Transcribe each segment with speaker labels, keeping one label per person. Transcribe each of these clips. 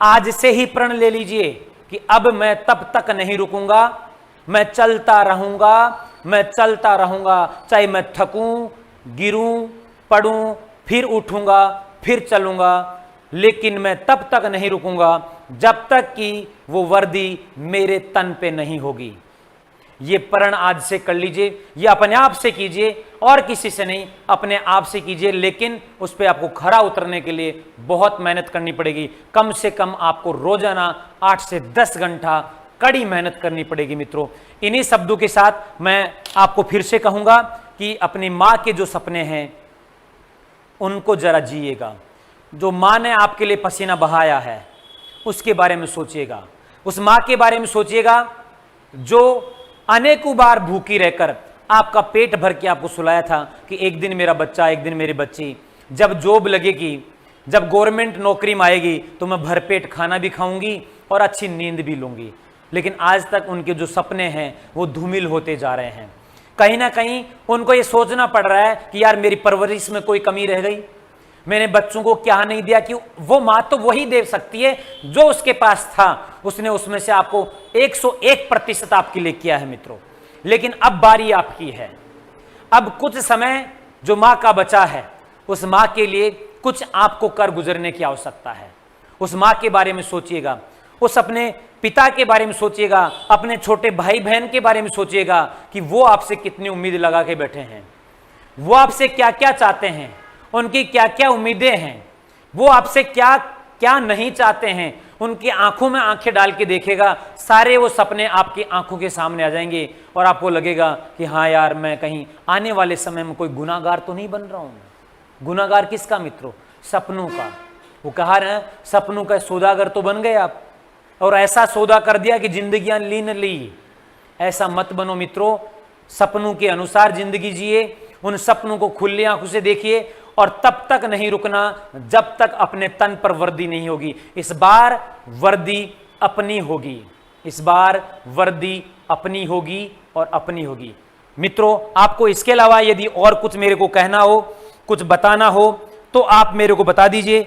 Speaker 1: आज से ही प्रण ले लीजिए कि अब मैं तब तक नहीं रुकूंगा, मैं चलता रहूंगा, मैं चलता रहूंगा, चाहे मैं थकूं, गिरूं, पड़ूं, फिर उठूंगा, फिर चलूंगा, लेकिन मैं तब तक नहीं रुकूंगा जब तक कि वो वर्दी मेरे तन पे नहीं होगी। ये प्रण आज से कर लीजिए, ये अपने आप से कीजिए और किसी से नहीं, अपने आप से कीजिए। लेकिन उस पर आपको खरा उतरने के लिए बहुत मेहनत करनी पड़ेगी। कम से कम आपको रोजाना 8 से 10 घंटा कड़ी मेहनत करनी पड़ेगी मित्रों। इन्हीं शब्दों के साथ मैं आपको फिर से कहूंगा कि अपनी मां के जो सपने हैं उनको जरा जिएगा। जो मां ने आपके लिए पसीना बहाया है उसके बारे में सोचिएगा, उस मां के बारे में सोचिएगा जो अनेकों बार भूखी रहकर आपका पेट भर के आपको सुलाया था कि एक दिन मेरा बच्चा, एक दिन मेरी बच्ची, जब जॉब लगेगी, जब गवर्नमेंट नौकरी में आएगी तो मैं भरपेट खाना भी खाऊंगी और अच्छी नींद भी लूंगी। लेकिन आज तक उनके जो सपने हैं वो धूमिल होते जा रहे हैं। कहीं ना कहीं उनको ये सोचना पड़ रहा है कि यार मेरी परवरिश में कोई कमी रह गई, मैंने बच्चों को क्या नहीं दिया। कि वो मां तो वही दे सकती है जो उसके पास था, उसने उसमें से आपको 101% आपके लिए किया है मित्रों। लेकिन अब बारी आपकी है। अब कुछ समय जो मां का बचा है उस मां के लिए कुछ आपको कर गुजरने की आवश्यकता है। उस मां के बारे में सोचिएगा, उस अपने पिता के बारे में सोचिएगा, अपने छोटे भाई बहन के बारे में सोचिएगा कि वो आपसे कितनी उम्मीद लगा के बैठे हैं, वो आपसे क्या क्या चाहते हैं, उनकी क्या क्या उम्मीदें हैं, वो आपसे क्या क्या नहीं चाहते हैं। उनकी आंखों में आंखें डाल के देखेगा, सारे वो सपने आपकी आंखों के सामने आ जाएंगे और आपको लगेगा कि हाँ यार मैं कहीं आने वाले समय में कोई गुनाहगार तो नहीं बन रहा हूं। गुनाहगार किसका मित्रों? सपनों का। वो कहा रहे सपनों का सौदागर तो बन गए आप, और ऐसा सौदा कर दिया कि जिंदगियां लीन ली। ऐसा मत बनो मित्रों, सपनों के अनुसार जिंदगी जिए, उन सपनों को खुली आंखों से देखिए और तब तक नहीं रुकना जब तक अपने तन पर वर्दी नहीं होगी। इस बार वर्दी अपनी होगी, इस बार वर्दी अपनी होगी और अपनी होगी। मित्रों आपको इसके अलावा यदि और कुछ मेरे को कहना हो, कुछ बताना हो तो आप मेरे को बता दीजिए।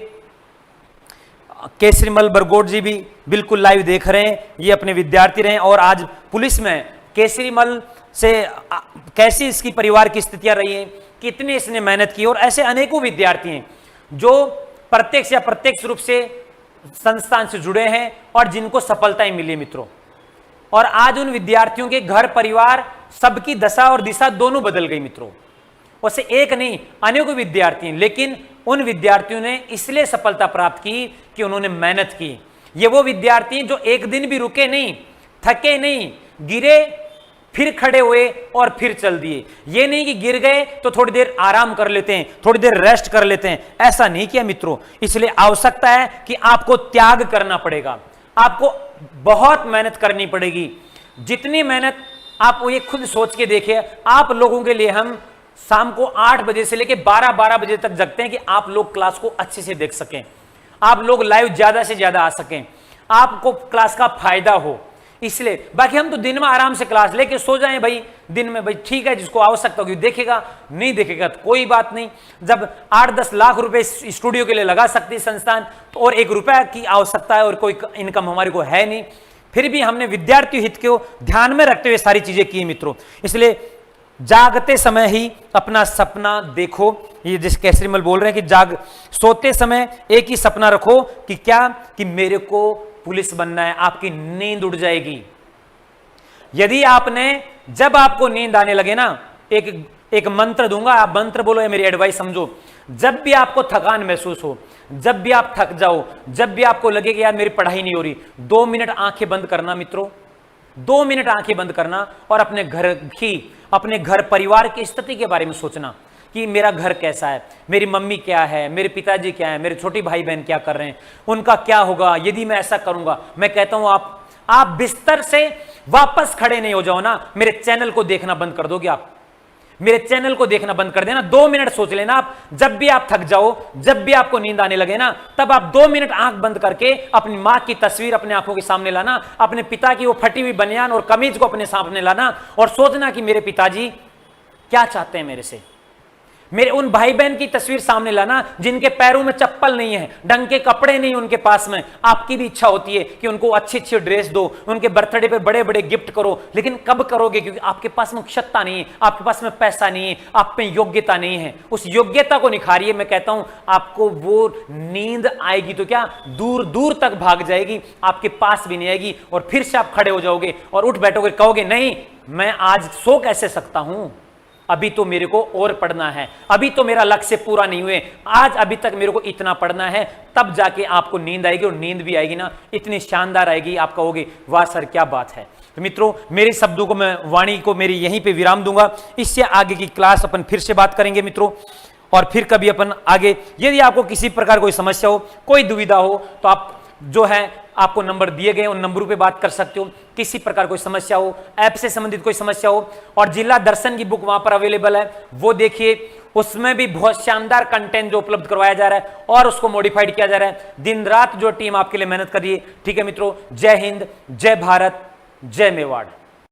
Speaker 1: केसरीमल बरगोट जी भी बिल्कुल लाइव देख रहे हैं, ये अपने विद्यार्थी रहे और आज पुलिस में केसरीमल से कैसी इसकी परिवार की स्थितियां रही हैं, कितनी इसने मेहनत की। और ऐसे अनेकों विद्यार्थी हैं जो प्रत्यक्ष या प्रत्यक्ष रूप से संस्थान से जुड़े हैं और जिनको सफलताएं मिली मित्रों। और आज उन विद्यार्थियों के घर परिवार सबकी दशा और दिशा दोनों बदल गई मित्रों। वैसे एक नहीं अनेकों विद्यार्थी हैं, लेकिन उन विद्यार्थियों ने इसलिए सफलता प्राप्त की कि उन्होंने मेहनत की। ये वो विद्यार्थी हैं जो एक दिन भी रुके नहीं, थके नहीं, गिरे फिर खड़े हुए और फिर चल दिए। ये नहीं कि गिर गए तो थोड़ी देर आराम कर लेते हैं, थोड़ी देर रेस्ट कर लेते हैं, ऐसा नहीं किया मित्रों। इसलिए आवश्यकता है कि आपको त्याग करना पड़ेगा, आपको बहुत मेहनत करनी पड़ेगी। जितनी मेहनत आप ये खुद सोच के देखिए। आप लोगों के लिए हम शाम को 8 बजे से लेकर 12 बजे तक जगते हैं कि आप लोग क्लास को अच्छे से देख सकें, आप लोग लाइव ज्यादा से ज्यादा आ सकें, आपको क्लास का फायदा हो। इसलिए बाकी हम तो दिन में आराम से क्लास लेके सो जाएं भाई, दिन में भाई ठीक है, जिसको आवश्यकता होगी देखेगा, नहीं देखेगा तो कोई बात नहीं। जब 8-10 लाख रुपए स्टूडियो के लिए लगा सकती है संस्थान तो और 1 रुपया की आवश्यकता है और कोई इनकम हमारे को है नहीं, फिर भी हमने विद्यार्थी हित को ध्यान में रखते हुए सारी चीजें की मित्रों। इसलिए जागते समय ही अपना सपना देखो। ये जिस केसरीमल बोल रहे हैं कि सोते समय एक ही सपना रखो कि क्या, कि मेरे को पुलिस बनना है। आपकी नींद उड़ जाएगी यदि आपने, जब आपको नींद आने लगे ना, एक मंत्र दूंगा, आप मंत्र बोलो, ये मेरी एडवाइस समझो। जब भी आपको थकान महसूस हो, जब भी आप थक जाओ, जब भी आपको लगे कि यार मेरी पढ़ाई नहीं हो रही, 2 मिनट आंखें बंद करना मित्रों, 2 मिनट आंखें बंद करना और अपने घर परिवार की स्थिति के बारे में सोचना कि मेरा घर कैसा है, मेरी मम्मी क्या है, मेरे पिताजी क्या है, मेरे छोटे भाई बहन क्या कर रहे हैं, उनका क्या होगा यदि मैं ऐसा करूंगा। मैं कहता हूं आप बिस्तर से वापस खड़े नहीं हो जाओ ना, मेरे चैनल को देखना बंद कर दोगे। आप मेरे चैनल को देखना बंद कर देना, 2 मिनट सोच लेना। आप जब भी आप थक जाओ, जब भी आपको नींद आने लगे ना, तब आप 2 मिनट आंख बंद करके अपनी मां की तस्वीर अपने आंखों के सामने लाना, अपने पिता की वो फटी हुई बनियान और कमीज को अपने सामने लाना और सोचना कि मेरे पिताजी क्या चाहते हैं मेरे से, मेरे उन भाई बहन की तस्वीर सामने लाना जिनके पैरों में चप्पल नहीं है, ढंग के कपड़े नहीं उनके पास में। आपकी भी इच्छा होती है कि उनको अच्छी अच्छी ड्रेस दो, उनके बर्थडे पे बड़े बड़े गिफ्ट करो, लेकिन कब करोगे? क्योंकि आपके पास में क्षमता नहीं है, आपके पास में पैसा नहीं है, आप में योग्यता नहीं है। उस योग्यता को निखारिए। मैं कहता हूं आपको वो नींद आएगी तो क्या दूर दूर तक भाग जाएगी, आपके पास भी नहीं आएगी, और फिर से आप खड़े हो जाओगे और उठ बैठोगे, कहोगे नहीं मैं आज सो कैसे सकता हूं, अभी तो मेरे को और पढ़ना है, अभी तो मेरा लक्ष्य पूरा नहीं हुए, आज अभी तक मेरे को इतना पढ़ना है। तब जाके आपको नींद आएगी, और नींद भी आएगी ना इतनी शानदार आएगी, आप कहोगे वाह सर क्या बात है। तो मित्रों, मेरे शब्दों को, मैं वाणी को मेरी यहीं पे विराम दूंगा। इससे आगे की क्लास अपन फिर से बात करेंगे मित्रों, और फिर कभी अपन आगे, यदि आपको किसी प्रकार कोई समस्या हो, कोई दुविधा हो, तो आप जो है आपको नंबर दिए गए उन नंबरों पे बात कर सकते हो। किसी प्रकार कोई समस्या हो, ऐप से संबंधित कोई समस्या हो, और जिला दर्शन की बुक वहां पर अवेलेबल है, वो देखिए। उसमें भी बहुत शानदार कंटेंट जो उपलब्ध करवाया जा रहा है और उसको मॉडिफाइड किया जा रहा है। दिन रात जो टीम आपके लिए मेहनत कर रही है। ठीक है मित्रों, जय हिंद, जय भारत, जय मेवाड़।